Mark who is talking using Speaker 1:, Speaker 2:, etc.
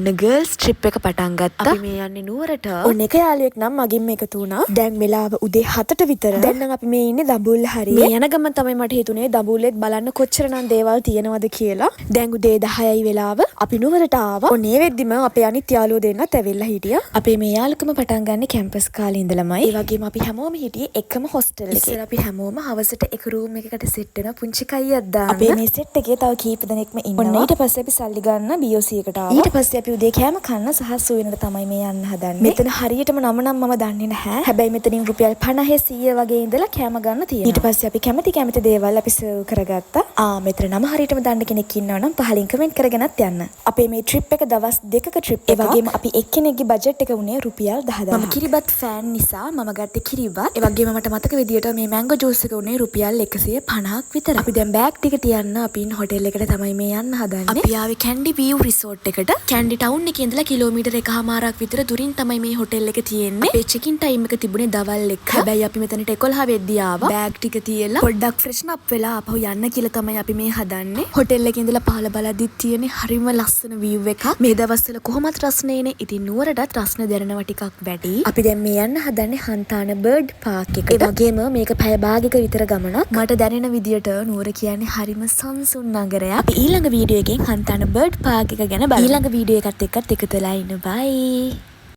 Speaker 1: ඔන්න girls trip එක පටන් ගත්තා. අපි මේ යන්නේ නුවරට.
Speaker 2: ඔන්න එක යාළුවෙක් නම් මගින්ම එකතු වුණා. දැන් වෙලාව උදේ 7ට විතර. දැන් නම් අපි මේ ඉන්නේ දඹුල්ල හරියේ. මේ යන ගමන් තමයි මට හිතුනේ දඹුල්ලෙත් බලන්න කොච්චරනම් දේවල් තියෙනවද කියලා. දැන් උදේ 10යි වෙලාව. අපි නුවරට ආවා. ඔන්න ඒ වෙද්දිම අපේ අනිත් යාළුවෝ දෙන්නත් ඇවිල්ලා හිටියා. අපේ මේ යාළුකම පටන් ගන්න කැම්පස් කාලේ ඉඳලමයි. ඒ වගේම අපි හැමෝම හිටියේ එකම හොස්ටල් එකේ. ඉතින් අපි හැමෝම හවසට එක රූම් එකකට සෙට් වෙන පුංචි කයියක් දාන්න. අපේ මේ සෙට් එකේ තව කීප දෙනෙක්ම ඉන්නවා. ඔන්න ඊට පස්සේ අපි සල්ලි ගන්න BOC එකට ආවා. ඊට පස්සේ අපි උදේ කෑම කන්න සහ සුවෙනට තමයි මේ යන්න හදන්නේ. මෙතන හරියටම නම නම් මම දන්නේ නැහැ. හැබැයි මෙතනින් රුපියල් 50 100 වගේ ඉඳලා කෑම ගන්න තියෙනවා. ඊට පස්සේ අපි කැමති දේවල් අපි සර්ව් කරගත්තා. මෙතන නම හරියටම දන්න කෙනෙක් ඉන්නවා නම් පහලින් කමෙන්ට් කරගෙනත් යන්න. අපේ මේ ට්‍රිප් එක දවස් 2ක ට්‍රිප් එකක්. ඒ වගේම අපි එක්කෙනෙක්ගේ බජට් එක උනේ රුපියල් 10000. මම කිරිබත් ෆෑන් නිසා මම ගත්තේ කිරිබත්. ඒ වගේම මට මතක විදියට මේ මැංගෝ ජූස් එක උනේ රුපියල් 150ක් විතර. අපි දැන් බෑග් ටික තියන්න අපි ඉන්න හොටෙල් එකට තමයි මේ යන්න හදන්නේ. අපි ආවේ කැන්ඩි view resort එකට. කැන්ඩි ටවුන් එකේ ඉඳලා කිලෝමීටර් 1කමාරක් විතර දුරින් තමයි මේ හොටෙල් එක තියෙන්නේ. අපේ චෙකින් ටයිම් එක තිබුණේ දවල් 1. හැබැයි අපි මෙතනට 11 වෙද්දී ආවා. බෑග් ටික තියලා පොඩ්ඩක් ෆ්‍රෙෂන් අප් වෙලා ආපහු යන්න කියලා තමයි අපි මේ හදන්නේ. හොටෙල් එකේ ඉඳලා පහළ බලද්දි තියෙන්නේ හරිම ලස්සන view එකක්. මේ දවස්වල කොහොමත් රස්නේනේ. ඉතින් නුවරටත් රස්න දැනෙනවා ටිකක් වැඩි. අපි දැන් මේ යන්න හදන්නේ හන්තාන බර්ඩ් පාක් එකට. ඒ වගේම මේක පැය භාගයක විතර ගමනක්. මට දැනෙන විදියට නුවර කියන්නේ හරිම සංසුන් නගරයක්. අපි ඊළඟ වීඩියෝ එකෙන් හන්තාන බර්ඩ් පාක් එක ගැන බලමු. ඊළඟ වීඩියෝ එකත් එක්කත් එකතු වෙලා ඉන්න. බයි.